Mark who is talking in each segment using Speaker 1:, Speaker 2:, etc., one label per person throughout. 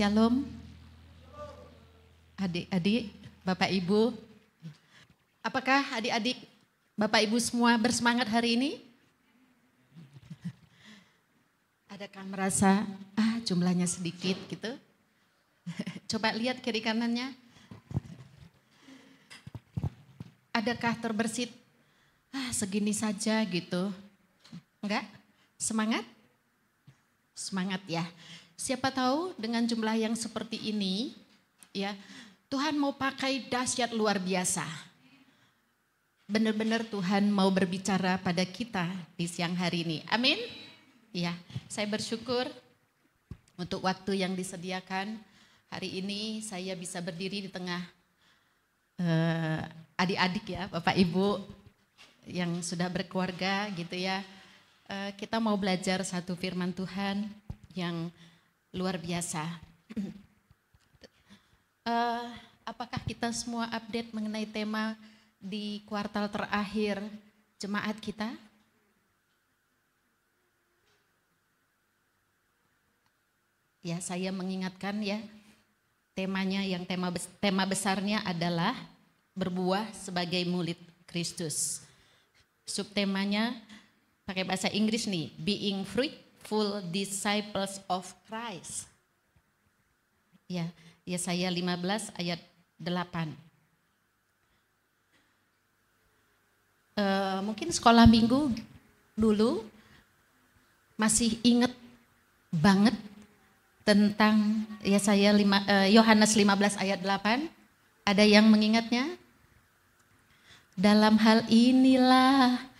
Speaker 1: Shalom, adik-adik, Bapak Ibu. Apakah adik-adik, Bapak Ibu semua bersemangat hari ini? Adakah merasa, jumlahnya sedikit gitu? Coba lihat kiri kanannya. Adakah terbersit, segini saja gitu? Enggak? Semangat? Semangat ya. Siapa tahu dengan jumlah yang seperti ini, ya Tuhan mau pakai dahsyat luar biasa. Benar-benar Tuhan mau berbicara pada kita di siang hari ini. Amin. Ya, saya bersyukur untuk waktu yang disediakan. Hari ini saya bisa berdiri di tengah adik-adik ya, Bapak Ibu yang sudah berkeluarga gitu ya. Kita mau belajar satu firman Tuhan yang luar biasa. Apakah kita semua update mengenai tema di kuartal terakhir jemaat kita? Ya, saya mengingatkan ya, temanya yang tema besarnya adalah berbuah sebagai murid Kristus. Subtemanya pakai bahasa Inggris nih, being fruitful disciples of Christ. Ya, Yesaya 15 ayat 8. Mungkin sekolah minggu dulu masih ingat banget tentang Yohanes 15 ayat 8. Ada yang mengingatnya? Dalam hal inilah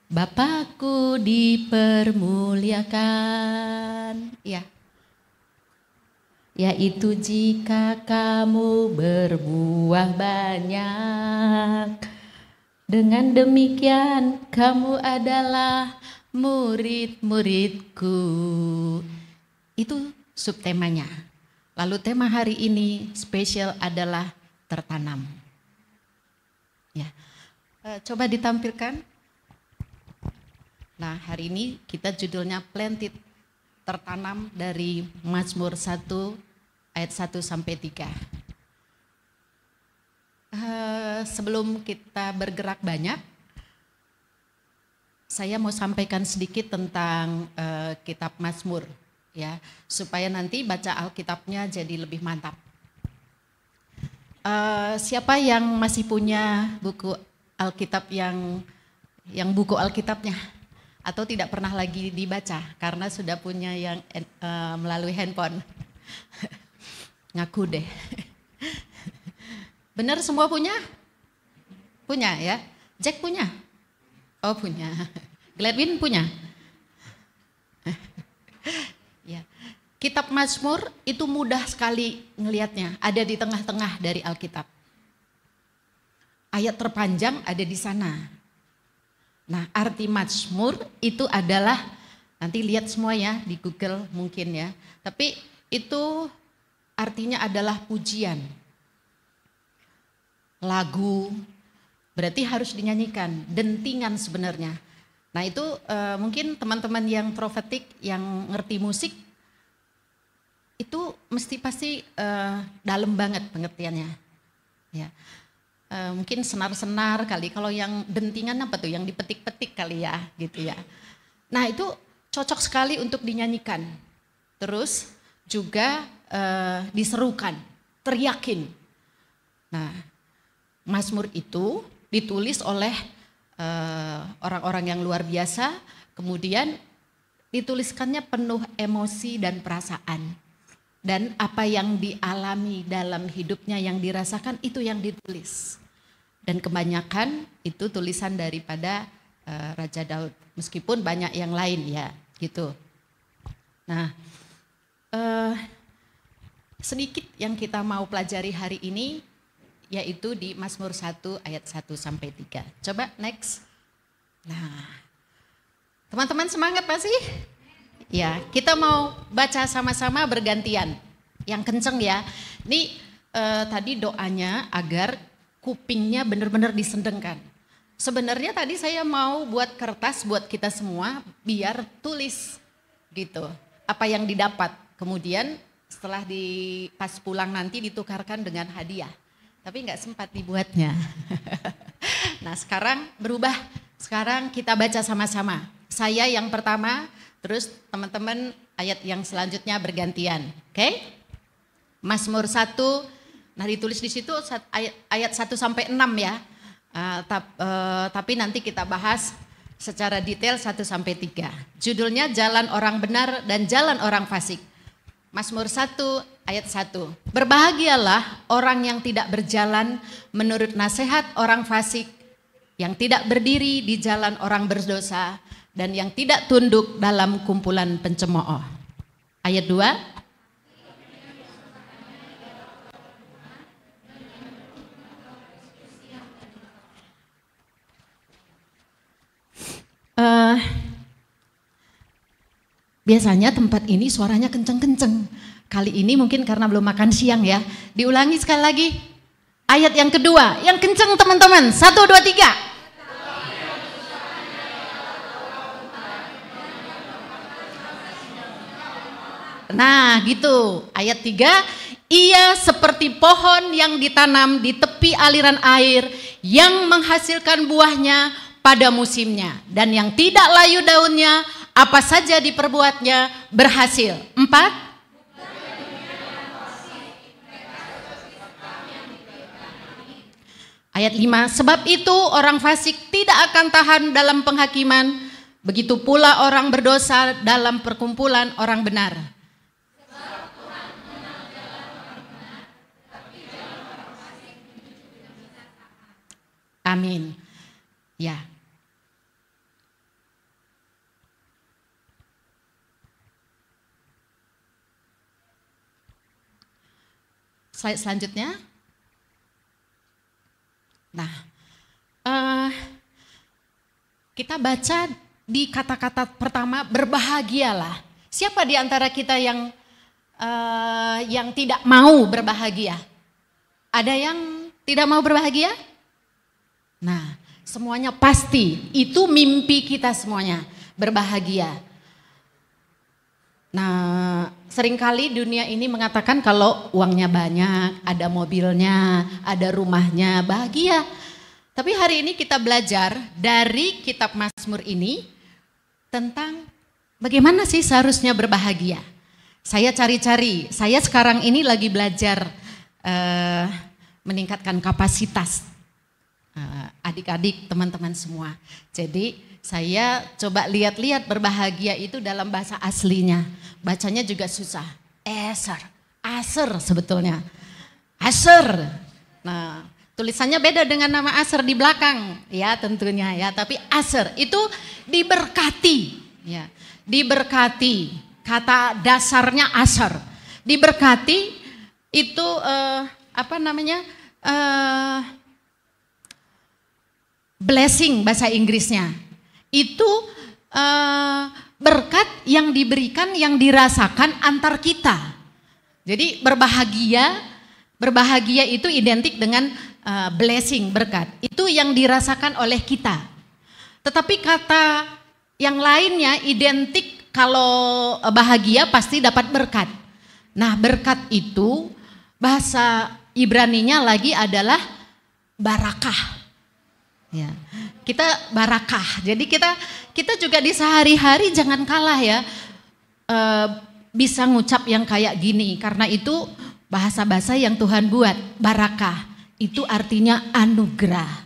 Speaker 1: Bapakku dipermuliakan, ya, yaitu jika kamu berbuah banyak. Dengan demikian kamu adalah murid-muridku. Itu subtemanya. Lalu tema hari ini spesial adalah tertanam. Ya, coba ditampilkan. Nah, hari ini kita judulnya planted, tertanam, dari Mazmur 1 ayat 1 sampai 3. Sebelum kita bergerak banyak, saya mau sampaikan sedikit tentang kitab Mazmur ya, supaya nanti baca Alkitabnya jadi lebih mantap. Siapa yang masih punya buku Alkitab yang buku Alkitabnya? Atau tidak pernah lagi dibaca karena sudah punya yang melalui handphone? Ngaku deh. Benar semua punya? Punya ya? Jack punya? Oh punya. Gladwin punya? Ya. Kitab Mazmur itu mudah sekali ngelihatnya, ada di tengah-tengah dari Alkitab. Ayat terpanjang ada di sana. Nah, arti Mazmur itu adalah, nanti lihat semua ya di Google mungkin ya. Tapi itu artinya adalah pujian. Lagu, berarti harus dinyanyikan, dentingan sebenarnya. Nah itu mungkin teman-teman yang profetik, yang ngerti musik, itu pasti dalam banget pengertiannya. Ya. Mungkin senar-senar kali, kalau yang dentingan apa tuh, yang dipetik-petik kali ya gitu ya. Nah itu cocok sekali untuk dinyanyikan, terus juga diserukan, teriakin. Nah Mazmur itu ditulis oleh orang-orang yang luar biasa, kemudian dituliskannya penuh emosi dan perasaan. Dan apa yang dialami dalam hidupnya, yang dirasakan, itu yang ditulis. Dan kebanyakan itu tulisan daripada Raja Daud. Meskipun banyak yang lain ya gitu. Nah sedikit yang kita mau pelajari hari ini, yaitu di Mazmur 1 ayat 1 sampai 3. Coba next. Nah teman-teman semangat pasti? Ya, kita mau baca sama-sama bergantian. Yang kenceng ya. Ini tadi doanya agar kupingnya benar-benar disendengkan. Sebenarnya tadi saya mau buat kertas buat kita semua biar tulis gitu. Apa yang didapat. Kemudian setelah pas pulang nanti ditukarkan dengan hadiah. Tapi nggak sempat dibuatnya. Nah sekarang berubah, sekarang kita baca sama-sama. Saya yang pertama, terus teman-teman ayat yang selanjutnya bergantian. Oke? Mazmur 1, nah ditulis di situ ayat 1 sampai 6 ya. Tapi nanti kita bahas secara detail 1 sampai 3. Judulnya Jalan Orang Benar dan Jalan Orang Fasik. Mazmur 1 ayat 1. Berbahagialah orang yang tidak berjalan menurut nasihat orang fasik, yang tidak berdiri di jalan orang berdosa, dan yang tidak tunduk dalam kumpulan pencemooh. Ayat 2. Biasanya tempat ini suaranya kenceng-kenceng. Kali ini mungkin karena belum makan siang ya. Diulangi sekali lagi. Ayat yang kedua, yang kenceng teman-teman. 1, 2, 3. Nah gitu. Ayat 3. Ia seperti pohon yang ditanam di tepi aliran air, yang menghasilkan buahnya pada musimnya, dan yang tidak layu daunnya, apa saja diperbuatnya berhasil. 4. Ayat 5. Sebab itu orang fasik tidak akan tahan dalam penghakiman, begitu pula orang berdosa dalam perkumpulan orang benar. Amin. Ya. Slide selanjutnya. Nah, kita baca di kata-kata pertama, berbahagialah. Siapa di antara kita yang tidak mau berbahagia? Ada yang tidak mau berbahagia? Nah, semuanya pasti itu mimpi kita semuanya, berbahagia. Nah, seringkali dunia ini mengatakan kalau uangnya banyak, ada mobilnya, ada rumahnya, bahagia. Tapi hari ini kita belajar dari kitab Mazmur ini tentang bagaimana sih seharusnya berbahagia. Saya cari-cari, saya sekarang ini lagi belajar meningkatkan kapasitas adik-adik, teman-teman semua. Jadi saya coba lihat-lihat berbahagia itu dalam bahasa aslinya. Bacanya juga susah. Aser sebetulnya. Aser. Nah, tulisannya beda dengan nama Aser di belakang, ya tentunya ya. Tapi Aser itu diberkati, ya. Diberkati. Kata dasarnya Aser. Diberkati itu blessing bahasa Inggrisnya. Itu berkat yang diberikan, yang dirasakan antar kita. Jadi berbahagia itu identik dengan blessing, berkat. Itu yang dirasakan oleh kita. Tetapi kata yang lainnya identik, kalau bahagia pasti dapat berkat. Nah, berkat itu bahasa Ibraninya lagi adalah barakah. Ya, kita barakah. Jadi kita juga di sehari-hari jangan kalah ya, bisa ngucap yang kayak gini. Karena itu bahasa-bahasa yang Tuhan buat. Barakah itu artinya anugerah.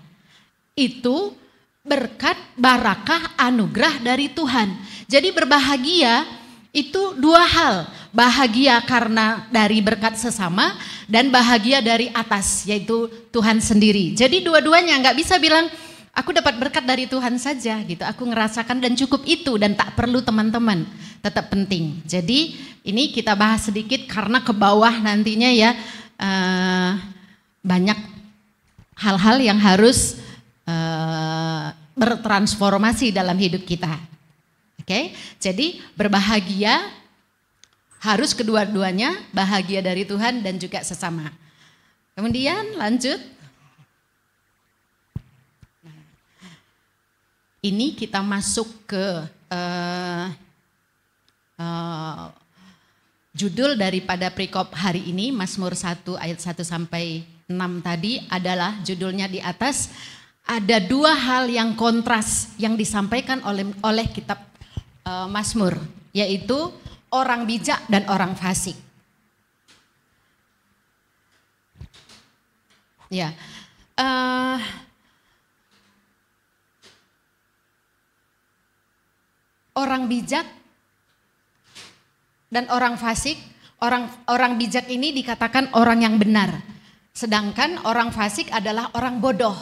Speaker 1: Itu berkat, barakah, anugerah dari Tuhan. Jadi berbahagia itu dua hal. Bahagia karena dari berkat sesama, dan bahagia dari atas, yaitu Tuhan sendiri. Jadi dua-duanya, nggak bisa bilang aku dapat berkat dari Tuhan saja gitu. Aku ngerasakan dan cukup itu, dan tak perlu teman-teman. Tetap penting. Jadi ini kita bahas sedikit karena ke bawah nantinya ya banyak hal-hal yang harus bertransformasi dalam hidup kita. Oke, jadi berbahagia harus kedua-duanya, bahagia dari Tuhan dan juga sesama. Kemudian lanjut. Ini kita masuk ke Judul daripada perikop hari ini Mazmur 1 ayat 1 sampai 6 tadi adalah judulnya di atas, ada dua hal yang kontras yang disampaikan oleh kitab Mazmur, yaitu orang bijak dan orang fasik. Ya, orang bijak dan orang fasik, orang bijak ini dikatakan orang yang benar, sedangkan orang fasik adalah orang bodoh.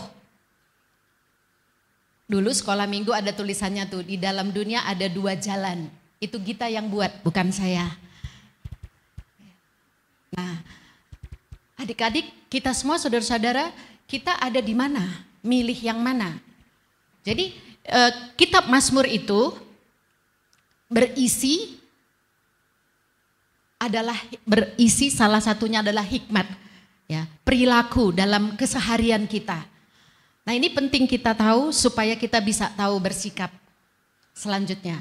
Speaker 1: Dulu sekolah minggu ada tulisannya tuh, di dalam dunia ada dua jalan. Itu Gita yang buat, bukan saya. Nah, adik-adik, kita semua saudara-saudara, kita ada di mana? Milih yang mana? Jadi kitab Mazmur itu berisi salah satunya adalah hikmat, ya, perilaku dalam keseharian kita. Nah, ini penting kita tahu supaya kita bisa tahu bersikap selanjutnya.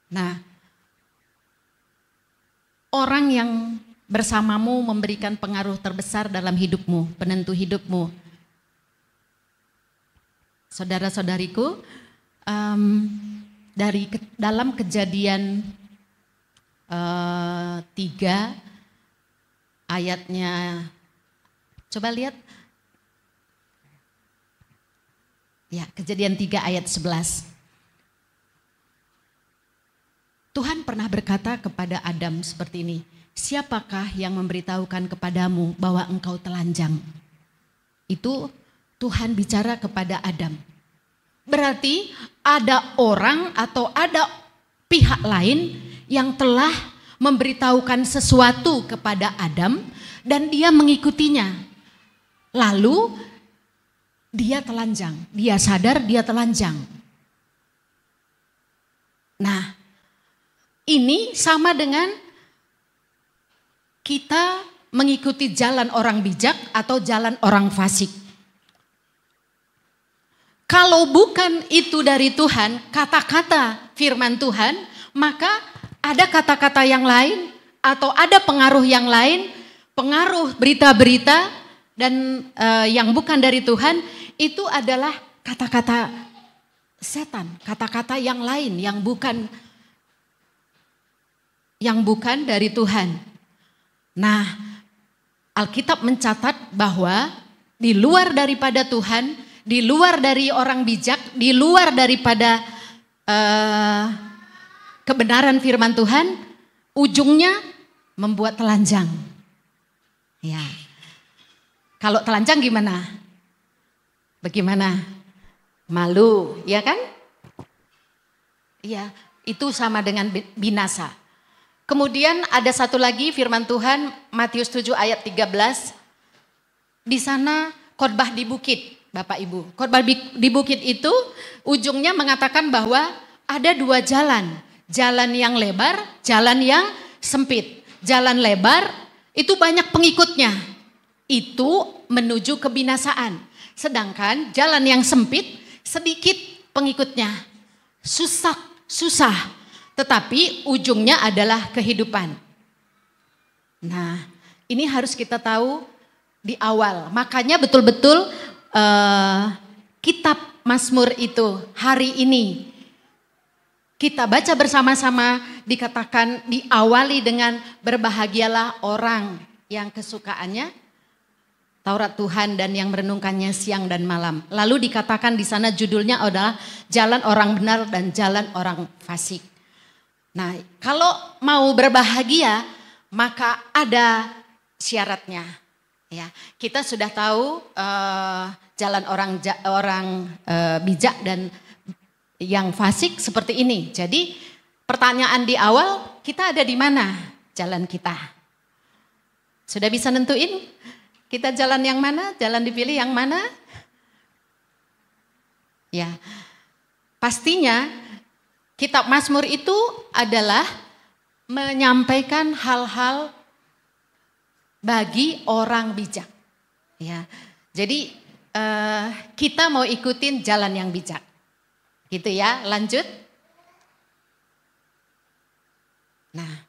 Speaker 1: Nah, orang yang bersamamu memberikan pengaruh terbesar dalam hidupmu, penentu hidupmu. Saudara-saudariku, dalam Kejadian 3 ayatnya, coba lihat. Ya, Kejadian 3 ayat 11. Tuhan pernah berkata kepada Adam seperti ini, siapakah yang memberitahukan kepadamu bahwa engkau telanjang? Itu Tuhan bicara kepada Adam. Berarti ada orang atau ada pihak lain yang telah memberitahukan sesuatu kepada Adam dan dia mengikutinya. Lalu dia telanjang, dia sadar dia telanjang. Nah, ini sama dengan kita mengikuti jalan orang bijak atau jalan orang fasik. Kalau bukan itu dari Tuhan, kata-kata firman Tuhan, maka ada kata-kata yang lain atau ada pengaruh yang lain, pengaruh berita-berita dan yang bukan dari Tuhan, itu adalah kata-kata setan, kata-kata yang lain yang bukan dari Tuhan. Nah, Alkitab mencatat bahwa di luar daripada Tuhan, di luar dari orang bijak, di luar daripada kebenaran firman Tuhan, ujungnya membuat telanjang. Ya, kalau telanjang gimana? Bagaimana? Malu, ya kan? Iya, itu sama dengan binasa. Kemudian ada satu lagi firman Tuhan, Matius 7 ayat 13. Di sana khotbah di bukit, Bapak Ibu. Khotbah di bukit itu ujungnya mengatakan bahwa ada dua jalan. Jalan yang lebar, jalan yang sempit. Jalan lebar itu banyak pengikutnya. Itu menuju kebinasaan. Sedangkan jalan yang sempit sedikit pengikutnya. Susah. Tetapi ujungnya adalah kehidupan. Nah, ini harus kita tahu di awal. Makanya betul-betul kitab Mazmur itu hari ini kita baca bersama-sama, dikatakan diawali dengan berbahagialah orang yang kesukaannya Taurat Tuhan dan yang merenungkannya siang dan malam. Lalu dikatakan di sana judulnya adalah jalan orang benar dan jalan orang fasik. Nah, kalau mau berbahagia maka ada syaratnya. Ya, kita sudah tahu jalan orang bijak dan yang fasik seperti ini. Jadi pertanyaan di awal, kita ada di mana jalan kita? Sudah bisa nentuin kita jalan yang mana? Jalan dipilih yang mana? Ya, pastinya kitab Mazmur itu adalah menyampaikan hal-hal bagi orang bijak. Ya, jadi kita mau ikutin jalan yang bijak. Gitu ya, lanjut. Nah,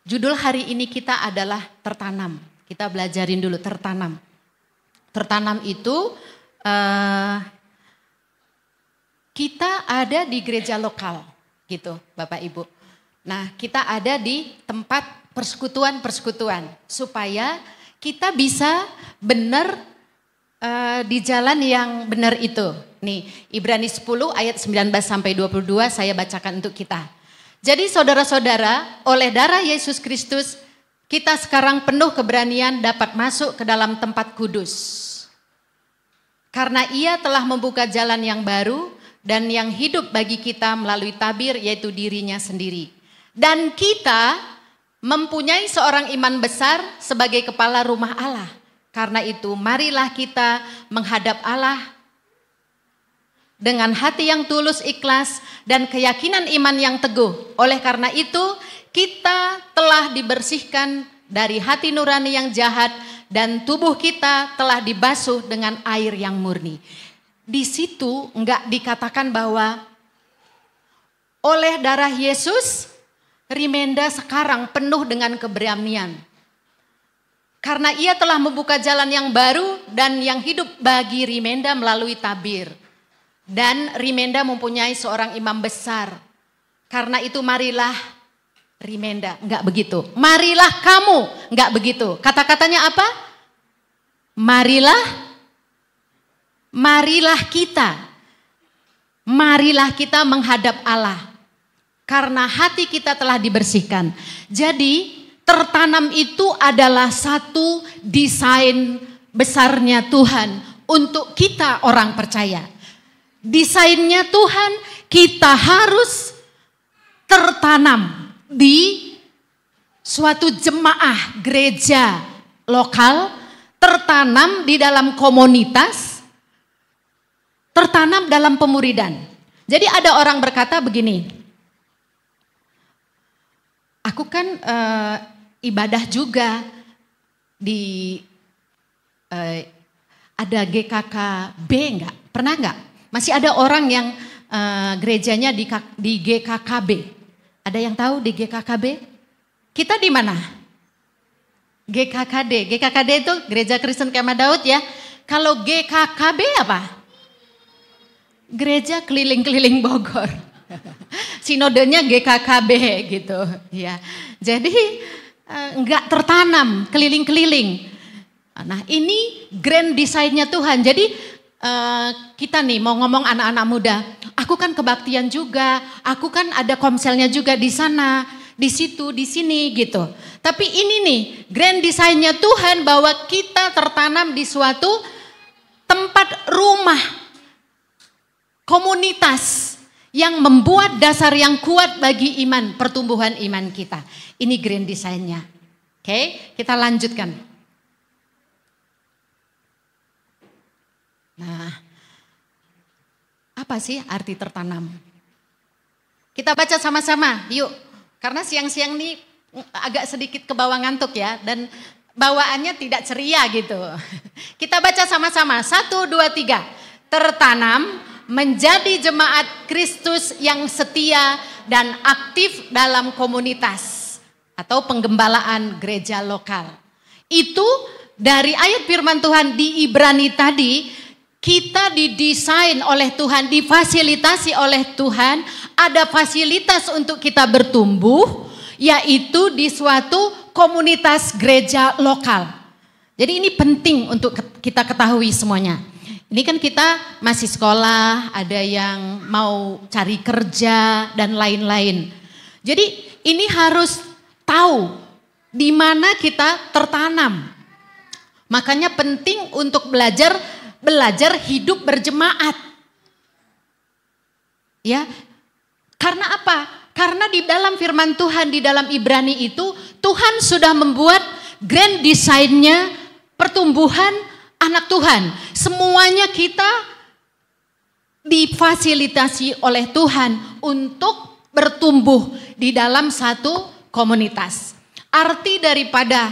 Speaker 1: Judul hari ini kita adalah tertanam. Kita belajarin dulu tertanam. Tertanam itu kita ada di gereja lokal gitu Bapak Ibu. Nah kita ada di tempat persekutuan-persekutuan supaya kita bisa benar di jalan yang benar itu. Nih Ibrani 10 ayat 19 sampai 22 saya bacakan untuk kita. Jadi saudara-saudara, oleh darah Yesus Kristus kita sekarang penuh keberanian dapat masuk ke dalam tempat kudus. Karena Ia telah membuka jalan yang baru dan yang hidup bagi kita melalui tabir yaitu dirinya sendiri. Dan kita mempunyai seorang imam besar sebagai kepala rumah Allah. Karena itu marilah kita menghadap Allah dengan hati yang tulus, ikhlas dan keyakinan iman yang teguh. Oleh karena itu kita telah dibersihkan dari hati nurani yang jahat dan tubuh kita telah dibasuh dengan air yang murni. Di situ enggak dikatakan bahwa oleh darah Yesus Rimenda sekarang penuh dengan keberanian. Karena Ia telah membuka jalan yang baru dan yang hidup bagi Rimenda melalui tabir. Dan Rimenda mempunyai seorang imam besar. Karena itu marilah Rimenda, enggak begitu. Marilah kamu, enggak begitu. Kata-katanya apa? Marilah kita. Marilah kita menghadap Allah. Karena hati kita telah dibersihkan. Jadi tertanam itu adalah satu desain besarnya Tuhan untuk kita orang percaya. Desainnya Tuhan kita harus tertanam di suatu jemaah gereja lokal, tertanam di dalam komunitas, tertanam dalam pemuridan. Jadi ada orang berkata begini, aku kan ibadah juga di ada GKKB enggak? Pernah enggak? Masih ada orang yang gerejanya di GKKB. Ada yang tahu di GKKB? Kita di mana? GKKD. GKKD itu Gereja Kristen Kemah Daud ya. Kalau GKKB apa? Gereja Keliling-Keliling Bogor. Sinodenya GKKB gitu ya. Jadi enggak tertanam keliling-keliling. Nah ini grand desainnya Tuhan. Jadi kita nih mau ngomong anak-anak muda, aku kan kebaktian juga, aku kan ada komselnya juga di sana, di situ, di sini gitu. Tapi ini nih grand desainnya Tuhan bahwa kita tertanam di suatu tempat rumah, komunitas yang membuat dasar yang kuat bagi iman, pertumbuhan iman kita. Ini grand desainnya. Oke, kita lanjutkan. Nah, apa sih arti tertanam? Kita baca sama-sama, yuk. Karena siang-siang ini agak sedikit ke bawah ngantuk ya, dan bawaannya tidak ceria gitu. Kita baca sama-sama, 1, 2, 3. Tertanam menjadi jemaat Kristus yang setia dan aktif dalam komunitas atau penggembalaan gereja lokal. Itu dari ayat firman Tuhan di Ibrani tadi. Kita didesain oleh Tuhan, difasilitasi oleh Tuhan, ada fasilitas untuk kita bertumbuh, yaitu di suatu komunitas gereja lokal. Jadi ini penting untuk kita ketahui semuanya. Ini kan kita masih sekolah, ada yang mau cari kerja dan lain-lain. Jadi ini harus tahu di mana kita tertanam. Makanya penting untuk belajar hidup berjemaat. Ya. Karena apa? Karena di dalam firman Tuhan di dalam Ibrani itu Tuhan sudah membuat grand desainnya pertumbuhan anak Tuhan. Semuanya kita difasilitasi oleh Tuhan untuk bertumbuh di dalam satu komunitas. Arti daripada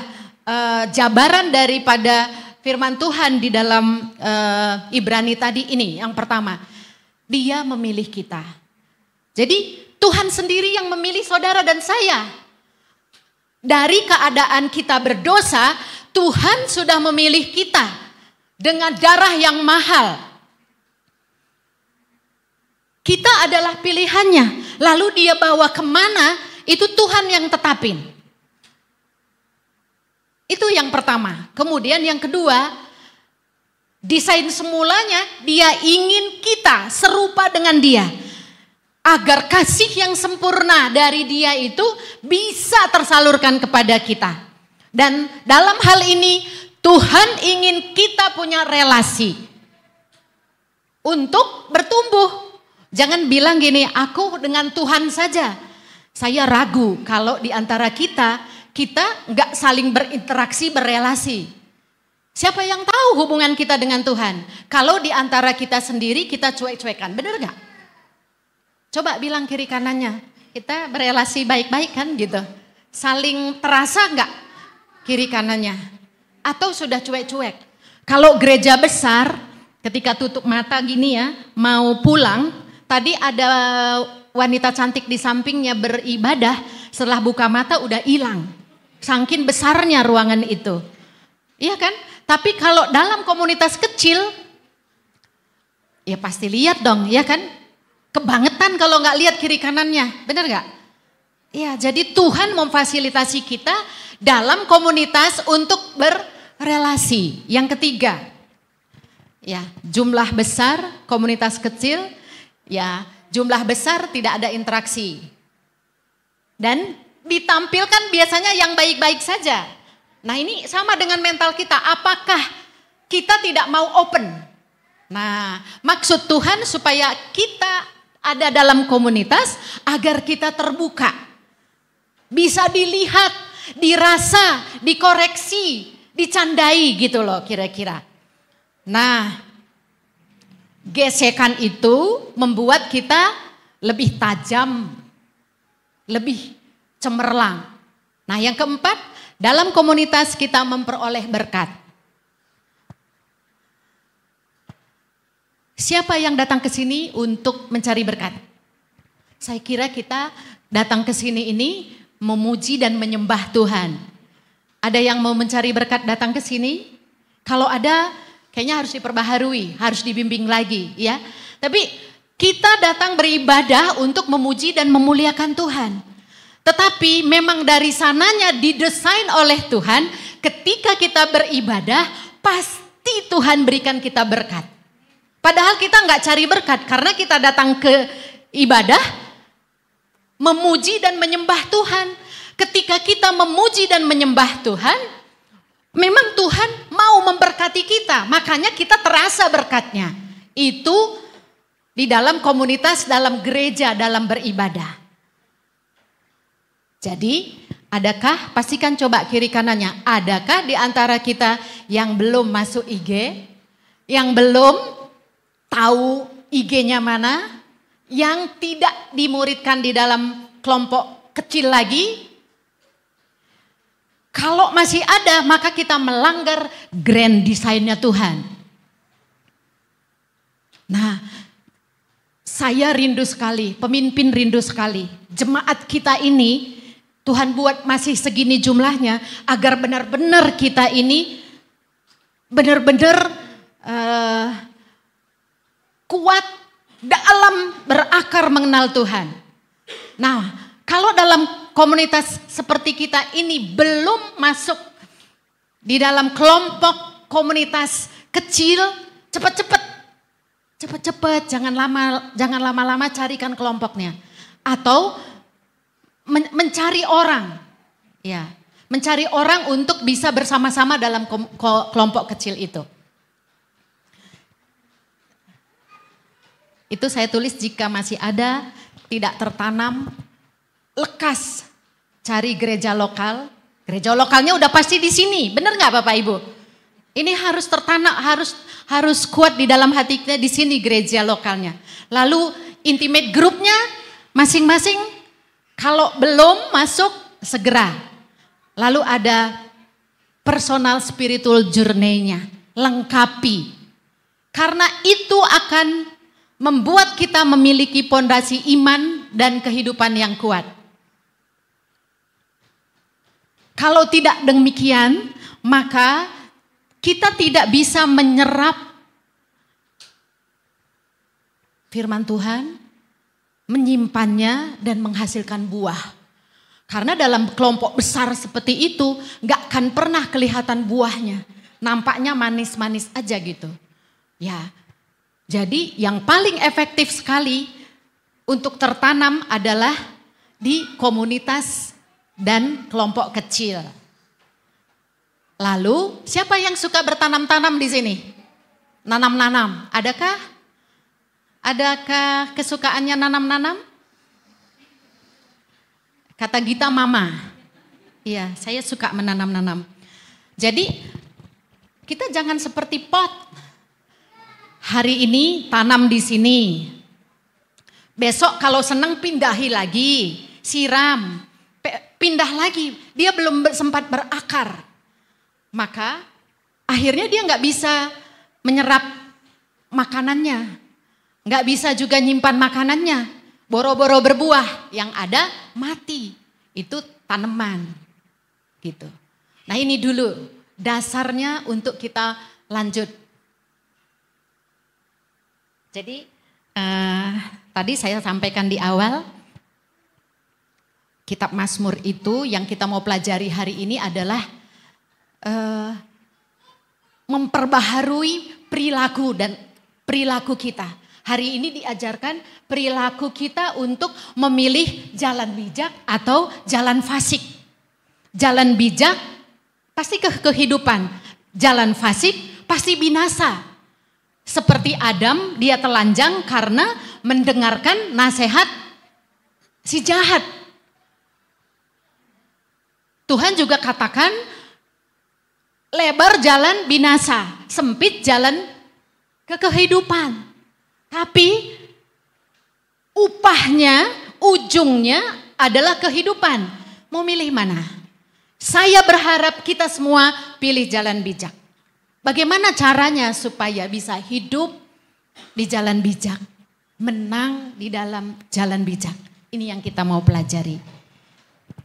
Speaker 1: jabaran daripada firman Tuhan di dalam Ibrani tadi ini yang pertama, Dia memilih kita. Jadi Tuhan sendiri yang memilih saudara dan saya. Dari keadaan kita berdosa, Tuhan sudah memilih kita dengan darah yang mahal. Kita adalah pilihannya. Lalu dia bawa kemana, itu Tuhan yang tetapin. Itu yang pertama. Kemudian yang kedua, desain semulanya dia ingin kita serupa dengan dia. Agar kasih yang sempurna dari dia itu bisa tersalurkan kepada kita. Dan dalam hal ini Tuhan ingin kita punya relasi untuk bertumbuh. Jangan bilang gini, aku dengan Tuhan saja. Saya ragu kalau di antara kita nggak saling berinteraksi, berelasi. Siapa yang tahu hubungan kita dengan Tuhan? Kalau di antara kita sendiri kita cuek-cuekan, benar nggak? Coba bilang kiri kanannya, kita berelasi baik-baik kan gitu. Saling terasa nggak kiri kanannya? Atau sudah cuek-cuek? Kalau gereja besar, ketika tutup mata gini ya, mau pulang, tadi ada wanita cantik di sampingnya beribadah, setelah buka mata udah hilang. Saking besarnya ruangan itu. Iya kan? Tapi kalau dalam komunitas kecil, ya pasti lihat dong, ya kan? Kebangetan kalau nggak lihat kiri kanannya, benar nggak? Ya, jadi Tuhan memfasilitasi kita dalam komunitas untuk berrelasi. Yang ketiga, ya jumlah besar, komunitas kecil, ya jumlah besar tidak ada interaksi. Dan ditampilkan biasanya yang baik-baik saja. Nah ini sama dengan mental kita, apakah kita tidak mau open? Nah maksud Tuhan supaya kita ada dalam komunitas agar kita terbuka. Bisa dilihat, dirasa, dikoreksi, dicandai gitu loh kira-kira. Nah, gesekan itu membuat kita lebih tajam, lebih cemerlang. Nah, yang keempat, dalam komunitas kita memperoleh berkat. Siapa yang datang ke sini untuk mencari berkat? Saya kira kita datang ke sini ini memuji dan menyembah Tuhan. Ada yang mau mencari berkat datang ke sini? Kalau ada, kayaknya harus diperbaharui, harus dibimbing lagi, ya. Tapi kita datang beribadah untuk memuji dan memuliakan Tuhan. Tetapi memang dari sananya didesain oleh Tuhan, ketika kita beribadah, pasti Tuhan berikan kita berkat. Padahal kita nggak cari berkat, karena kita datang ke ibadah, memuji dan menyembah Tuhan. Ketika kita memuji dan menyembah Tuhan, memang Tuhan mau memberkati kita, makanya kita terasa berkatnya. Itu di dalam komunitas, dalam gereja, dalam beribadah. Jadi, adakah, pastikan coba kiri kanannya, adakah di antara kita yang belum masuk IG, yang belum tahu IG-nya mana, yang tidak dimuridkan di dalam kelompok kecil lagi? Kalau masih ada, maka kita melanggar grand design-nya Tuhan. Nah, saya rindu sekali, pemimpin rindu sekali, jemaat kita ini Tuhan buat masih segini jumlahnya, agar benar-benar kita ini benar-benar kuat dalam berakar mengenal Tuhan. Nah, kalau dalam komunitas seperti kita ini belum masuk di dalam kelompok komunitas kecil, cepat-cepat, jangan lama-lama carikan kelompoknya. Atau mencari orang, ya, mencari orang untuk bisa bersama-sama dalam kelompok kecil itu. Itu saya tulis jika masih ada, tidak tertanam, lekas cari gereja lokal. Gereja lokalnya udah pasti di sini, benar nggak Bapak Ibu? Ini harus tertanam, harus kuat di dalam hati kita, di sini gereja lokalnya. Lalu intimate grupnya masing-masing, kalau belum masuk segera. Lalu ada personal spiritual journey-nya, lengkapi. Karena itu akan membuat kita memiliki pondasi iman dan kehidupan yang kuat. Kalau tidak demikian, maka kita tidak bisa menyerap firman Tuhan, menyimpannya dan menghasilkan buah. Karena dalam kelompok besar seperti itu gak akan pernah kelihatan buahnya. Nampaknya manis-manis aja gitu. Ya, jadi yang paling efektif sekali untuk tertanam adalah di komunitas dan kelompok kecil. Lalu siapa yang suka bertanam-tanam di sini? Nanam-nanam, adakah? Adakah kesukaannya nanam-nanam? Kata Gita mama. Iya, saya suka menanam-nanam. Jadi kita jangan seperti pot. Hari ini tanam di sini. Besok kalau senang pindahi lagi, siram, pindah lagi. Dia belum sempat berakar. Maka akhirnya dia nggak bisa menyerap makanannya. Nggak bisa juga nyimpan makanannya. Boro-boro berbuah, yang ada mati. Itu tanaman. Gitu. Nah ini dulu dasarnya untuk kita lanjut. Jadi tadi saya sampaikan di awal, kitab Mazmur itu yang kita mau pelajari hari ini adalah memperbaharui perilaku kita. Hari ini diajarkan perilaku kita untuk memilih jalan bijak atau jalan fasik. Jalan bijak pasti kehidupan, jalan fasik pasti binasa. Seperti Adam, dia telanjang karena mendengarkan nasihat si jahat. Tuhan juga katakan lebar jalan binasa, sempit jalan kehidupan. Tapi upahnya, ujungnya adalah kehidupan. Mau milih mana? Saya berharap kita semua pilih jalan bijak. Bagaimana caranya supaya bisa hidup di jalan bijak? Menang di dalam jalan bijak. Ini yang kita mau pelajari.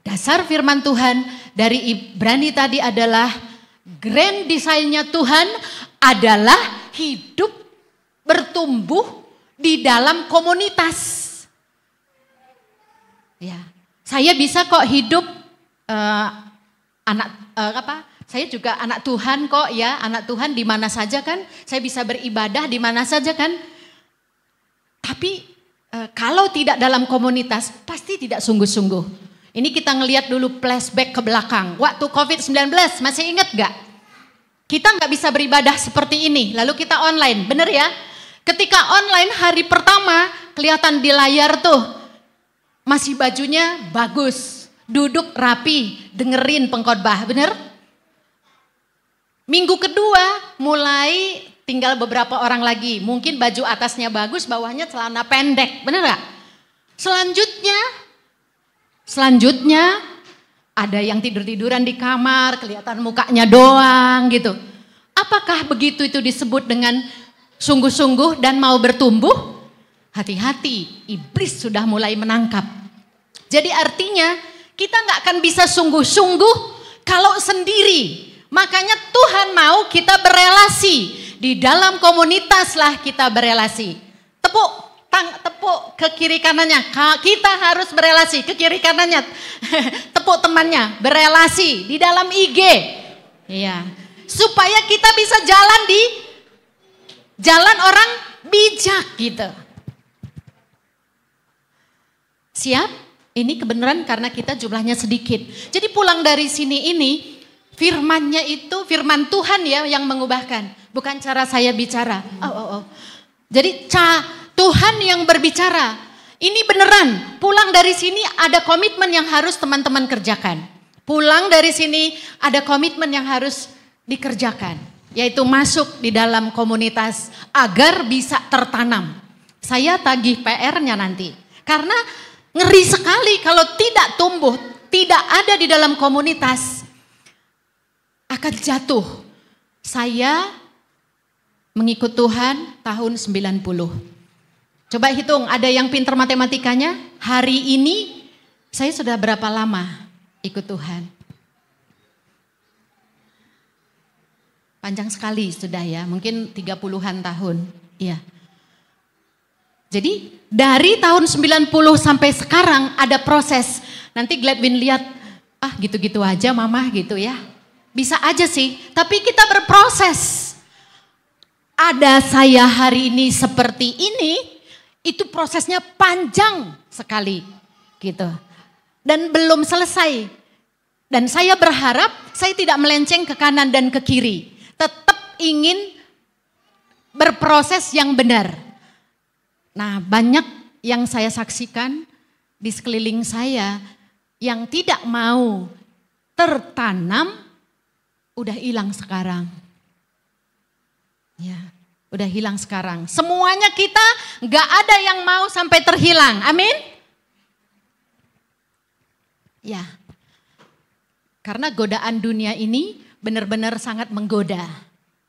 Speaker 1: Dasar firman Tuhan dari Ibrani tadi adalah grand design-nya Tuhan adalah hidup bertumbuh di dalam komunitas. Ya, saya bisa kok hidup saya juga anak Tuhan kok ya, anak Tuhan di mana saja kan, saya bisa beribadah di mana saja kan. Tapi kalau tidak dalam komunitas pasti tidak sungguh-sungguh. Ini kita ngelihat dulu flashback ke belakang. Waktu COVID-19 masih ingat gak? Kita nggak bisa beribadah seperti ini, lalu kita online, bener ya? Ketika online hari pertama kelihatan di layar tuh masih bajunya bagus, duduk rapi, dengerin pengkhotbah, bener? Minggu kedua mulai tinggal beberapa orang lagi, mungkin baju atasnya bagus, bawahnya celana pendek, bener gak? Selanjutnya ada yang tidur-tiduran di kamar, kelihatan mukanya doang gitu. Apakah begitu itu disebut dengan sungguh-sungguh dan mau bertumbuh? Hati-hati, iblis sudah mulai menangkap. Jadi artinya kita nggak akan bisa sungguh-sungguh kalau sendiri. Makanya Tuhan mau kita berelasi. Di dalam komunitas lah kita berelasi. Tepuk ke kiri kanannya. Kita harus berelasi ke kiri kanannya. Tepuk temannya, berelasi di dalam IG. Iya. Supaya kita bisa jalan di jalan orang bijak gitu. Siap? Ini kebenaran karena kita jumlahnya sedikit. Jadi pulang dari sini ini firmannya itu firman Tuhan ya yang mengubahkan. Bukan cara saya bicara. Jadi Tuhan yang berbicara. Ini beneran. Pulang dari sini ada komitmen yang harus teman-teman kerjakan. Pulang dari sini ada komitmen yang harus dikerjakan. Yaitu masuk di dalam komunitas agar bisa tertanam. Saya tagih PR-nya nanti. Karena ngeri sekali kalau tidak tumbuh, tidak ada di dalam komunitas, akan jatuh. Saya mengikut Tuhan tahun 90. Coba hitung, ada yang pintar matematikanya? Hari ini saya sudah berapa lama ikut Tuhan? panjang sekali sudah ya, mungkin 30-an tahun. Iya. Jadi dari tahun 90 sampai sekarang ada proses. Nanti Gladwin lihat, gitu-gitu aja mama gitu ya. Bisa aja sih, tapi kita berproses. Ada saya hari ini seperti ini, itu prosesnya panjang sekali gitu. Dan belum selesai. Dan saya berharap saya tidak melenceng ke kanan dan ke kiri. Tetap ingin berproses yang benar. Nah, banyak yang saya saksikan di sekeliling saya yang tidak mau tertanam udah hilang sekarang. Ya, udah hilang sekarang. Semuanya kita gak ada yang mau sampai terhilang. Amin? Ya. Karena godaan dunia ini benar-benar sangat menggoda.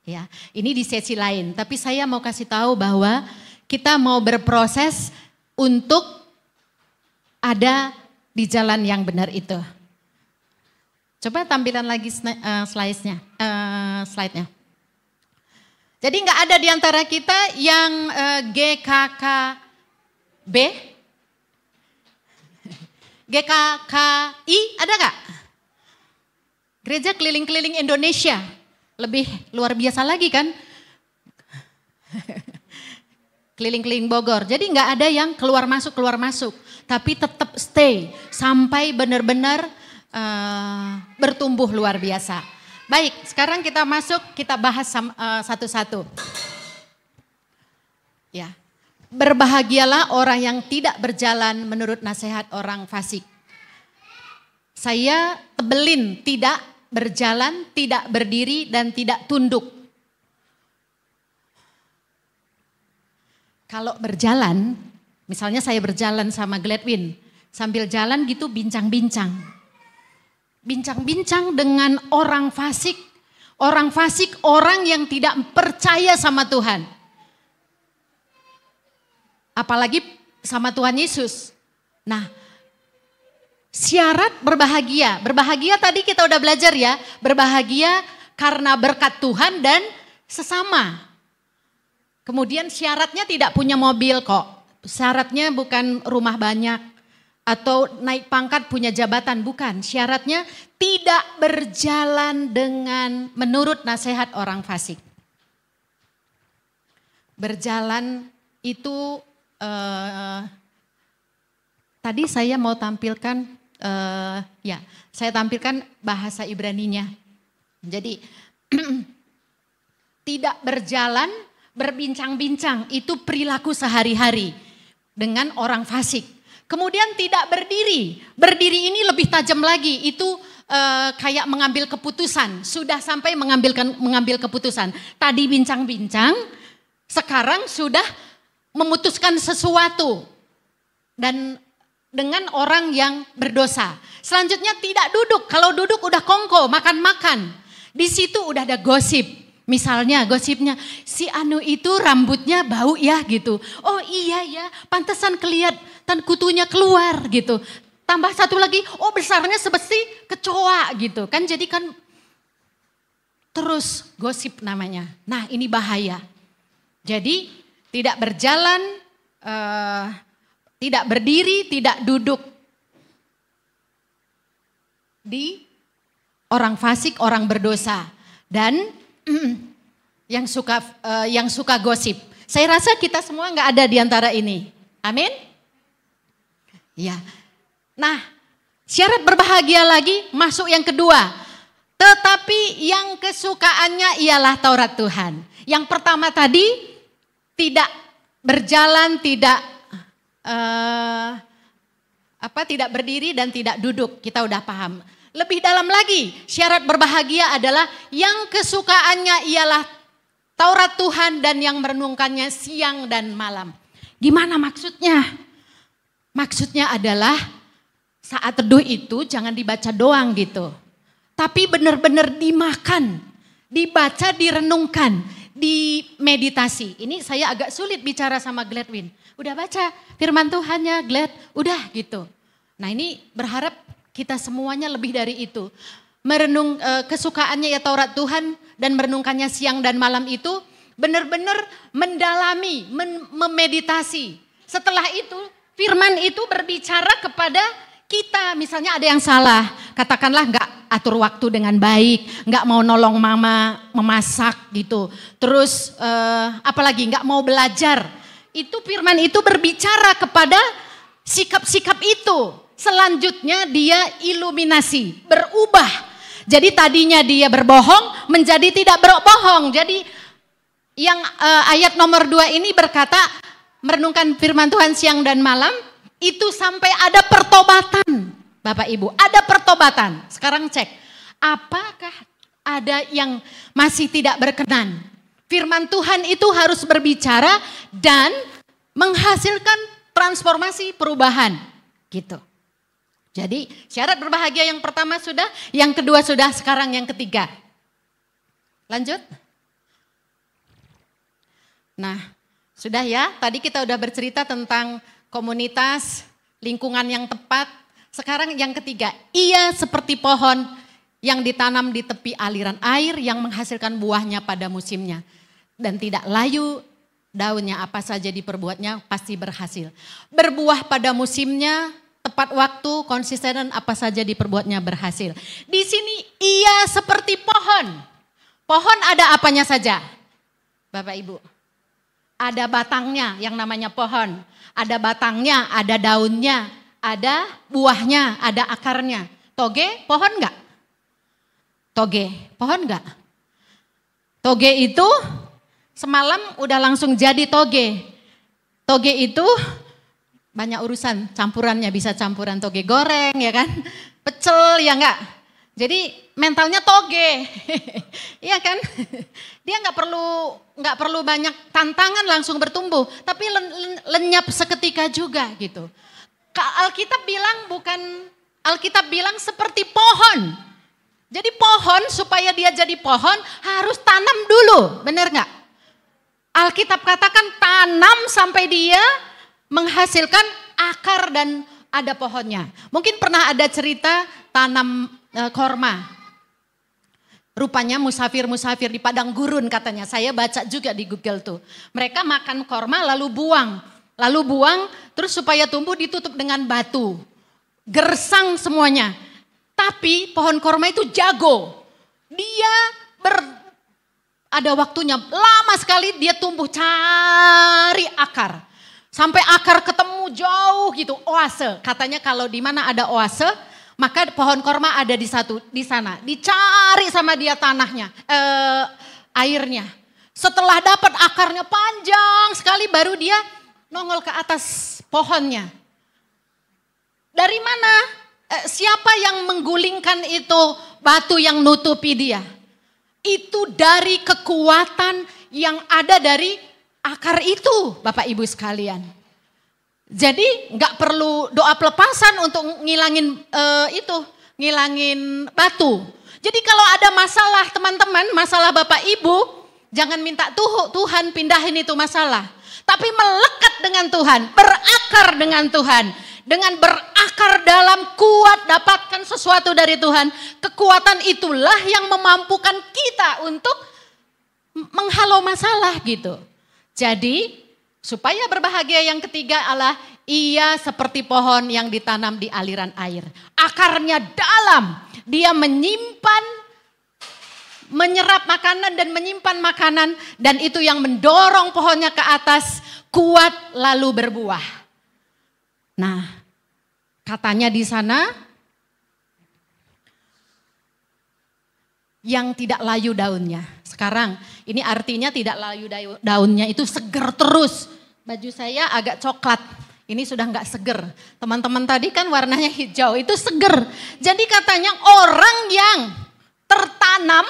Speaker 1: Ya, ini di sesi lain. Tapi saya mau kasih tahu bahwa kita mau berproses untuk ada di jalan yang benar itu. Coba tampilan lagi slide-nya. Jadi nggak ada di antara kita yang GKKB, GKKI, ada nggak? Gereja Keliling-Keliling Indonesia, lebih luar biasa lagi kan? Keliling-keliling Bogor. Jadi nggak ada yang keluar masuk, tapi tetap stay sampai benar-benar bertumbuh luar biasa. Baik, sekarang kita masuk, kita bahas satu-satu. Ya, berbahagialah orang yang tidak berjalan menurut nasihat orang fasik. Saya tebelin, tidak berjalan, tidak berdiri, dan tidak tunduk. Kalau berjalan, misalnya saya berjalan sama Gladwin, sambil jalan gitu bincang-bincang. Bincang-bincang dengan orang fasik. Orang fasik, orang yang tidak percaya sama Tuhan. Apalagi sama Tuhan Yesus. Nah, syarat berbahagia. Berbahagia tadi kita udah belajar ya. Berbahagia karena berkat Tuhan dan sesama. Kemudian syaratnya tidak punya mobil kok. Syaratnya bukan rumah banyak atau naik pangkat punya jabatan, bukan. Syaratnya tidak berjalan dengan menurut nasihat orang fasik. Berjalan itu tadi saya mau tampilkan saya tampilkan bahasa Ibraninya. Jadi tidak berjalan, berbincang-bincang itu perilaku sehari-hari dengan orang fasik. Kemudian tidak berdiri. Berdiri ini lebih tajam lagi. Itu kayak mengambil keputusan. Sudah sampai mengambil keputusan. Tadi bincang-bincang, sekarang sudah memutuskan sesuatu. Dan dengan orang yang berdosa. Selanjutnya tidak duduk. Kalau duduk udah kongko, makan-makan. Di situ udah ada gosip. Misalnya gosipnya, si Anu itu rambutnya bau ya gitu. Oh iya ya, pantesan kelihatan kutunya keluar gitu. Tambah satu lagi, oh besarnya sebesi kecoa gitu. Kan jadi kan terus gosip namanya. Nah ini bahaya. Jadi tidak berjalan, tidak berdiri, tidak duduk. Di orang fasik, orang berdosa. Dan yang suka gosip. Saya rasa kita semua nggak ada di antara ini. Amin. Ya. Nah, syarat berbahagia lagi masuk yang kedua. Tetapi yang kesukaannya ialah Taurat Tuhan. Yang pertama tadi tidak berjalan, tidak tidak berdiri dan tidak duduk. Kita udah paham. Lebih dalam lagi, syarat berbahagia adalah yang kesukaannya ialah Taurat Tuhan dan yang merenungkannya siang dan malam. Gimana maksudnya? Maksudnya adalah saat teduh itu jangan dibaca doang gitu. Tapi benar-benar dimakan, dibaca, direnungkan, dimeditasi. Ini saya agak sulit bicara sama Gladwin. Udah baca firman Tuhannya Glad, udah gitu. Nah ini berharap kita semuanya lebih dari itu. kesukaannya ya Taurat Tuhan dan merenungkannya siang dan malam itu benar-benar mendalami, memeditasi. Setelah itu firman itu berbicara kepada kita, misalnya ada yang salah, katakanlah nggak atur waktu dengan baik, nggak mau nolong mama memasak gitu. Terus apalagi nggak mau belajar. Itu firman itu berbicara kepada sikap-sikap itu. Selanjutnya dia iluminasi, berubah. Jadi tadinya dia berbohong menjadi tidak berbohong. Jadi yang ayat nomor 2 ini berkata merenungkan firman Tuhan siang dan malam itu sampai ada pertobatan. Bapak Ibu, ada pertobatan. Sekarang cek, apakah ada yang masih tidak berkenan? Firman Tuhan itu harus berbicara dan menghasilkan transformasi perubahan. Gitu. Jadi syarat berbahagia yang pertama sudah, yang kedua sudah, sekarang yang ketiga. Lanjut. Nah, sudah ya, tadi kita udah bercerita tentang komunitas, lingkungan yang tepat. Sekarang yang ketiga, ia seperti pohon yang ditanam di tepi aliran air yang menghasilkan buahnya pada musimnya. Dan tidak layu daunnya, apa saja diperbuatnya pasti berhasil. Berbuah pada musimnya, tepat waktu, konsisten, dan apa saja diperbuatnya berhasil. Di sini ia seperti pohon. Pohon ada apanya saja? Bapak Ibu. Ada batangnya yang namanya pohon. Ada batangnya, ada daunnya, ada buahnya, ada akarnya. Toge pohon enggak? Toge pohon enggak? Toge itu semalam udah langsung jadi toge. Toge itu banyak urusan, campurannya bisa campuran toge goreng ya kan, pecel ya enggak. Jadi mentalnya toge, iya kan? Dia nggak perlu banyak tantangan langsung bertumbuh, tapi lenyap seketika juga gitu. Alkitab bilang seperti pohon. Jadi pohon supaya dia jadi pohon harus tanam dulu, benar nggak? Alkitab katakan tanam sampai dia menghasilkan akar dan ada pohonnya. Mungkin pernah ada cerita tanam korma. Rupanya musafir-musafir di padang gurun katanya. Saya baca juga di Google tuh. Mereka makan korma lalu buang. Lalu buang terus supaya tumbuh ditutup dengan batu. Gersang semuanya. Tapi pohon korma itu jago. Dia ada waktunya lama sekali dia tumbuh cari akar. Sampai akar ketemu jauh gitu, oase. Katanya kalau di mana ada oase, maka pohon korma ada di sana. Dicari sama dia tanahnya, airnya. Setelah dapat akarnya panjang sekali baru dia nongol ke atas pohonnya. Dari mana? Siapa yang menggulingkan itu batu yang nutupi dia? Itu dari kekuatan yang ada dari akar itu, Bapak Ibu sekalian. Jadi nggak perlu doa pelepasan untuk ngilangin ngilangin batu. Jadi kalau ada masalah teman-teman, masalah Bapak Ibu, jangan minta Tuhan pindahin itu masalah. Tapi melekat dengan Tuhan, berakar dengan Tuhan. Dengan berakar dalam kuat dapatkan sesuatu dari Tuhan. Kekuatan itulah yang memampukan kita untuk menghalau masalah gitu. Jadi supaya berbahagia yang ketiga adalah ia seperti pohon yang ditanam di aliran air. Akarnya dalam, dia menyerap makanan dan menyimpan makanan. Dan itu yang mendorong pohonnya ke atas, kuat lalu berbuah. Nah, katanya di sana yang tidak layu daunnya. Sekarang ini artinya tidak layu daunnya itu seger terus. Baju saya agak coklat, ini sudah enggak seger. Teman-teman tadi kan warnanya hijau, itu seger. Jadi katanya orang yang tertanam,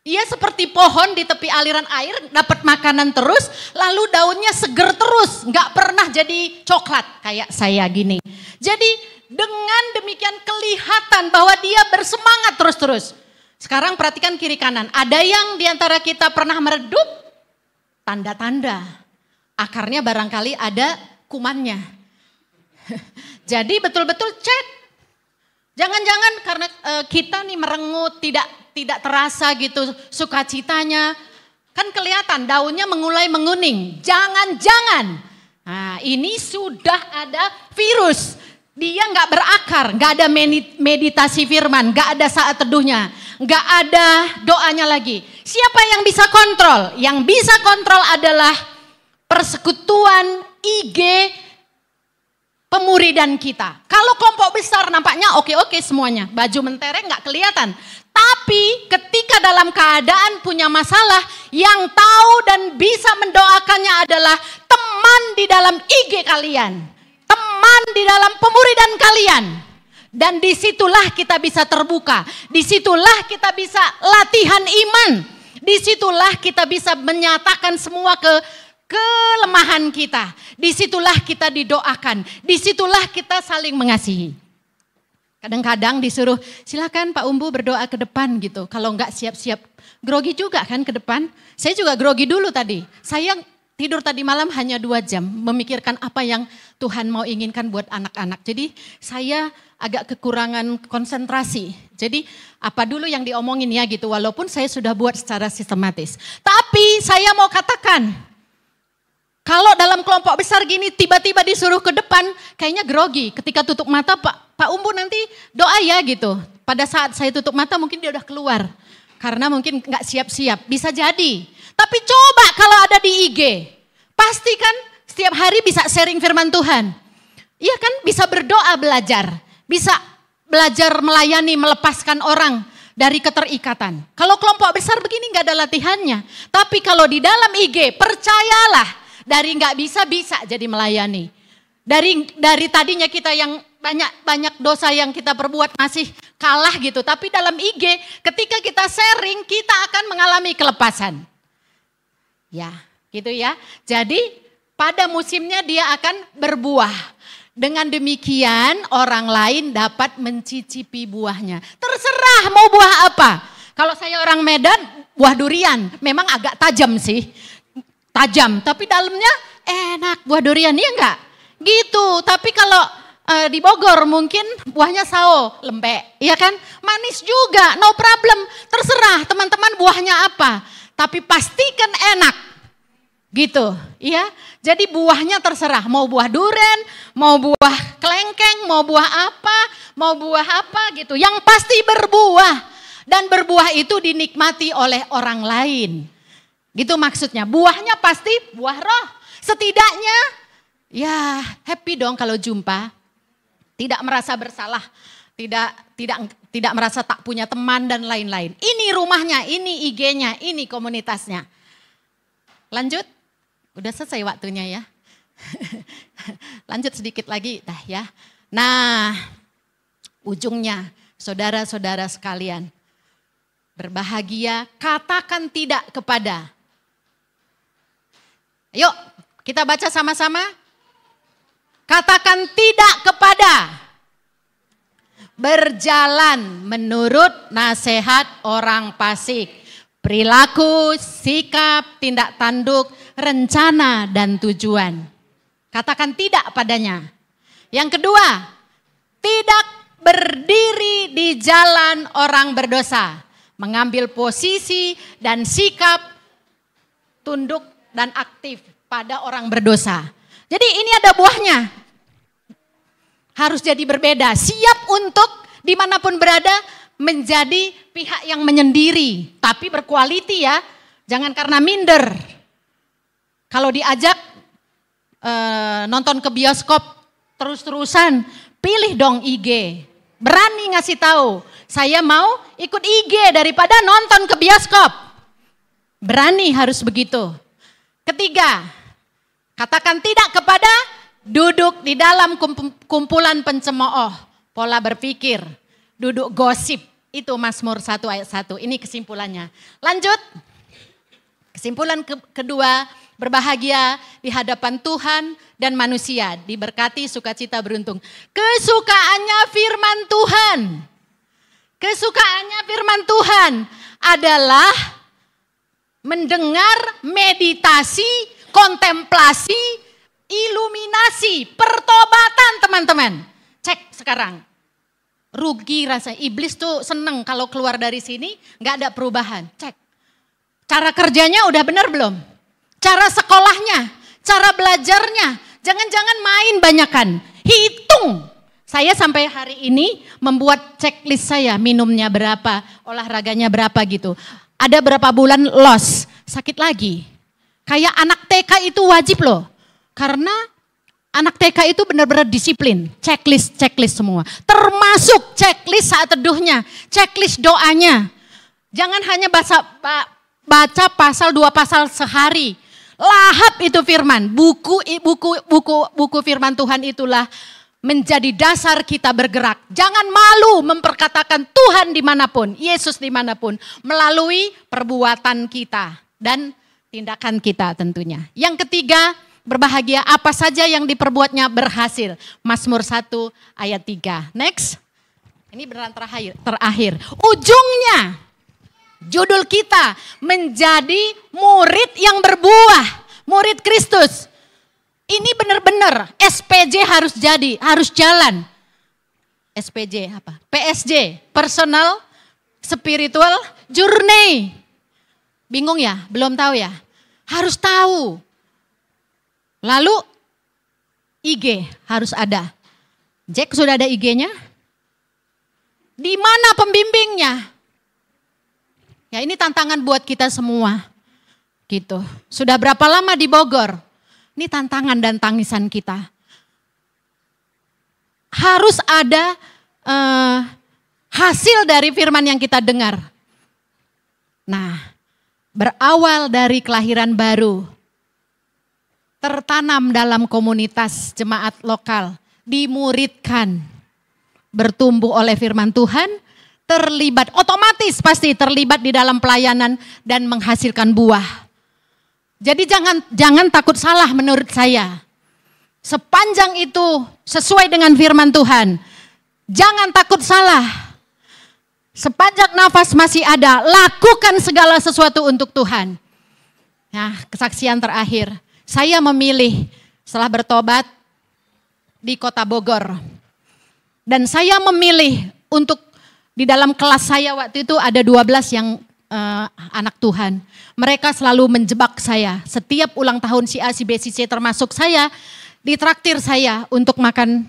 Speaker 1: ia seperti pohon di tepi aliran air, dapat makanan terus, lalu daunnya seger terus, enggak pernah jadi coklat kayak saya gini. Jadi dengan demikian kelihatan bahwa dia bersemangat terus-terus. Sekarang perhatikan kiri kanan. Ada yang diantara kita pernah meredup? Tanda-tanda. Akarnya barangkali ada kumannya. Jadi betul-betul cek. Jangan-jangan karena kita nih merengut, tidak terasa gitu sukacitanya. Kan kelihatan daunnya mulai menguning. Jangan-jangan, nah ini sudah ada virus. Dia nggak berakar, nggak ada meditasi firman, nggak ada saat teduhnya, nggak ada doanya lagi. Siapa yang bisa kontrol? Yang bisa kontrol adalah persekutuan IG pemuridan kita. Kalau kelompok besar nampaknya oke-oke semuanya, baju mentereng nggak kelihatan. Tapi ketika dalam keadaan punya masalah, yang tahu dan bisa mendoakannya adalah teman di dalam IG kalian. Teman di dalam pemuridan kalian. Dan disitulah kita bisa terbuka. Disitulah kita bisa latihan iman. Disitulah kita bisa menyatakan semua kelemahan kita. Disitulah kita didoakan. Disitulah kita saling mengasihi. Kadang-kadang disuruh silakan Pak Umbu berdoa ke depan gitu. Kalau enggak siap-siap grogi juga kan ke depan. Saya juga grogi dulu tadi. Saya tidur tadi malam hanya 2 jam memikirkan apa yang Tuhan mau inginkan buat anak-anak. Jadi saya agak kekurangan konsentrasi. Jadi apa dulu yang diomongin ya gitu. Walaupun saya sudah buat secara sistematis. Tapi saya mau katakan, kalau dalam kelompok besar gini tiba-tiba disuruh ke depan, kayaknya grogi. Ketika tutup mata, Pak Umbu nanti doa ya gitu. Pada saat saya tutup mata mungkin dia udah keluar. Karena mungkin gak siap-siap, bisa jadi. Tapi coba kalau ada di IG, pasti kan setiap hari bisa sharing firman Tuhan. Iya kan, bisa berdoa belajar. Bisa belajar melayani, melepaskan orang dari keterikatan. Kalau kelompok besar begini gak ada latihannya. Tapi kalau di dalam IG, percayalah. Dari nggak bisa jadi melayani. Dari tadinya kita yang banyak dosa yang kita perbuat masih kalah gitu. Tapi dalam IG ketika kita sharing kita akan mengalami kelepasan. Ya gitu ya. Jadi pada musimnya dia akan berbuah. Dengan demikian orang lain dapat mencicipi buahnya. Terserah mau buah apa. Kalau saya orang Medan buah durian memang agak tajam sih. Tajam, tapi dalamnya enak buah durian, iya enggak? Gitu, tapi kalau di Bogor mungkin buahnya sao, lembek, iya kan? Manis juga, no problem, terserah teman-teman buahnya apa. Tapi pastikan enak, gitu, iya. Jadi buahnya terserah, mau buah durian, mau buah kelengkeng, mau buah apa gitu. Yang pasti berbuah, dan berbuah itu dinikmati oleh orang lain. Gitu maksudnya, buahnya pasti buah roh. Setidaknya ya happy dong kalau jumpa. Tidak merasa bersalah, tidak merasa tak punya teman dan lain-lain. Ini rumahnya, ini IG-nya, ini komunitasnya. Lanjut, udah selesai waktunya ya. Lanjut sedikit lagi dah ya. Nah, ujungnya saudara-saudara sekalian. Berbahagia, katakan tidak kepada. Yuk kita baca sama-sama. Katakan tidak kepada berjalan menurut nasihat orang fasik. Perilaku, sikap, tindak tanduk, rencana dan tujuan. Katakan tidak padanya. Yang kedua, tidak berdiri di jalan orang berdosa. Mengambil posisi dan sikap tunduk dan aktif pada orang berdosa. Jadi ini ada buahnya. Harus jadi berbeda. Siap untuk dimanapun berada menjadi pihak yang menyendiri. Tapi berkualiti ya. Jangan karena minder. Kalau diajak nonton ke bioskop terus-terusan. Pilih dong IG. Berani ngasih tahu. Saya mau ikut IG daripada nonton ke bioskop. Berani harus begitu. Ketiga, katakan tidak kepada duduk di dalam kumpulan pencemooh, pola berpikir, duduk gosip. Itu Mazmur 1 ayat 1, ini kesimpulannya. Lanjut, kesimpulan kedua, berbahagia di hadapan Tuhan dan manusia, diberkati sukacita beruntung. Kesukaannya firman Tuhan. Kesukaannya firman Tuhan adalah mendengar, meditasi, kontemplasi, iluminasi, pertobatan teman-teman. Cek sekarang. rugi rasanya. Iblis tuh seneng kalau keluar dari sini nggak ada perubahan. Cek. Cara kerjanya udah benar belum? Cara sekolahnya, cara belajarnya. Jangan-jangan main banyakan. Hitung. Saya sampai hari ini membuat checklist saya. Minumnya berapa, olahraganya berapa gitu. Ada berapa bulan loss, sakit lagi. Kayak anak TK itu wajib loh. Karena anak TK itu benar-benar disiplin. Checklist semua. Termasuk checklist saat teduhnya. Checklist doanya. Jangan hanya baca pasal 2 pasal sehari. Lahap itu firman. Buku firman Tuhan itulah menjadi dasar kita bergerak. Jangan malu memperkatakan Tuhan dimanapun, Yesus dimanapun. Melalui perbuatan kita dan tindakan kita tentunya. Yang ketiga, berbahagia apa saja yang diperbuatnya berhasil. Mazmur 1 ayat 3. Next. Ini beneran terakhir. Ujungnya. Judul kita menjadi murid yang berbuah, murid Kristus. Ini benar-benar SPJ harus jalan. SPJ apa? PSG, Personal Spiritual Journey. Bingung ya? Belum tahu ya? Harus tahu. Lalu IG harus ada. Jack sudah ada IG-nya? Di mana pembimbingnya? Ya ini tantangan buat kita semua. Gitu. Sudah berapa lama di Bogor? Ini tantangan dan tangisan kita. Harus ada hasil dari firman yang kita dengar. Nah, berawal dari kelahiran baru. Tertanam dalam komunitas jemaat lokal. Dimuridkan. Bertumbuh oleh firman Tuhan. Terlibat, otomatis pasti terlibat di dalam pelayanan dan menghasilkan buah. Jadi jangan takut salah menurut saya. Sepanjang itu sesuai dengan firman Tuhan. Jangan takut salah. Sepanjang nafas masih ada, lakukan segala sesuatu untuk Tuhan. Nah, kesaksian terakhir. Saya memilih setelah bertobat di kota Bogor. Dan saya memilih untuk di dalam kelas saya waktu itu ada 12 yang anak Tuhan. Mereka selalu menjebak saya. Setiap ulang tahun si A, si B, si C termasuk saya, ditraktir saya untuk makan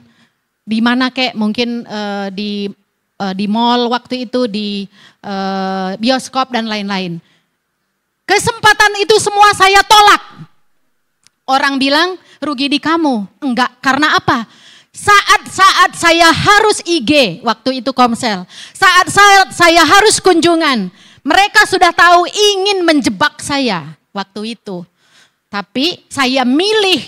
Speaker 1: di mana kek, mungkin di mall waktu itu, di bioskop dan lain-lain. Kesempatan itu semua saya tolak. Orang bilang rugi di kamu. Enggak, karena apa? Saat-saat saya harus IG, waktu itu Komsel. Saat-saat saya harus kunjungan. Mereka sudah tahu ingin menjebak saya waktu itu. Tapi saya milih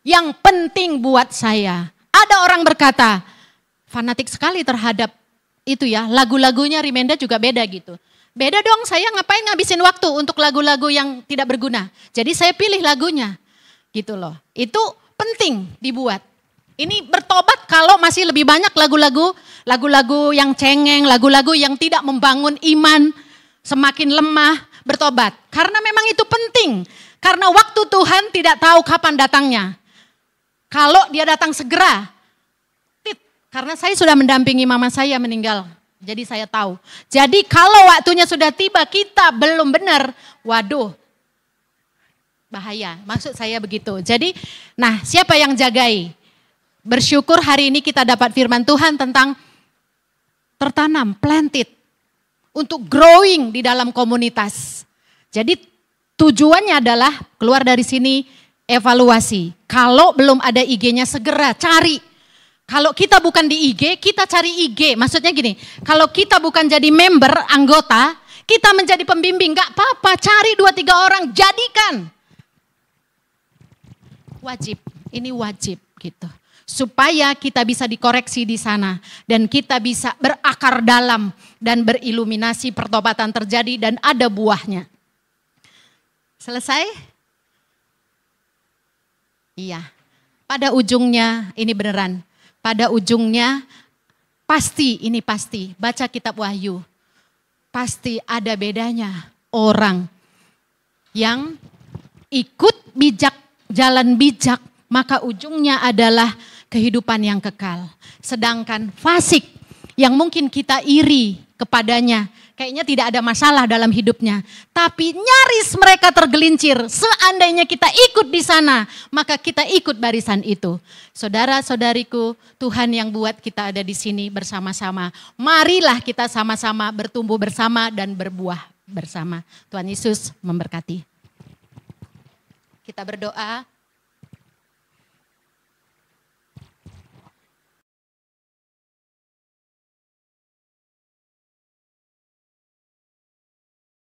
Speaker 1: yang penting buat saya. Ada orang berkata, fanatik sekali terhadap itu ya. Lagu-lagunya Rimenda juga beda gitu. Beda dong, saya ngapain ngabisin waktu untuk lagu-lagu yang tidak berguna. Jadi saya pilih lagunya gitu loh. Itu penting dibuat. Ini bertobat kalau masih lebih banyak lagu-lagu yang cengeng, lagu-lagu yang tidak membangun iman, semakin lemah, bertobat. Karena memang itu penting, karena waktu Tuhan tidak tahu kapan datangnya. Kalau dia datang segera, karena saya sudah mendampingi mama saya meninggal, jadi saya tahu. Jadi kalau waktunya sudah tiba kita belum benar, waduh, bahaya. Maksud saya begitu. Jadi, nah siapa yang jagai? Bersyukur hari ini kita dapat firman Tuhan tentang tertanam, planted, untuk growing di dalam komunitas. Jadi tujuannya adalah keluar dari sini evaluasi. Kalau belum ada IG-nya segera cari. Kalau kita bukan di IG, kita cari IG. Maksudnya gini, kalau kita bukan jadi member, anggota, kita menjadi pembimbing, gak apa-apa, cari 2-3 orang, jadikan. Wajib, ini wajib gitu. Supaya kita bisa dikoreksi di sana dan kita bisa berakar dalam dan beriluminasi, pertobatan terjadi dan ada buahnya. Selesai? Iya. Pada ujungnya ini beneran. Pada ujungnya pasti, ini pasti, baca kitab Wahyu. Pasti ada bedanya orang yang ikut bijak, jalan bijak, maka ujungnya adalah kehidupan yang kekal. Sedangkan fasik yang mungkin kita iri kepadanya. Kayaknya tidak ada masalah dalam hidupnya. Tapi nyaris mereka tergelincir. Seandainya kita ikut di sana, maka kita ikut barisan itu. Saudara-saudariku, Tuhan yang buat kita ada di sini bersama-sama. Marilah kita sama-sama bertumbuh bersama dan berbuah bersama. Tuhan Yesus memberkati. Kita berdoa.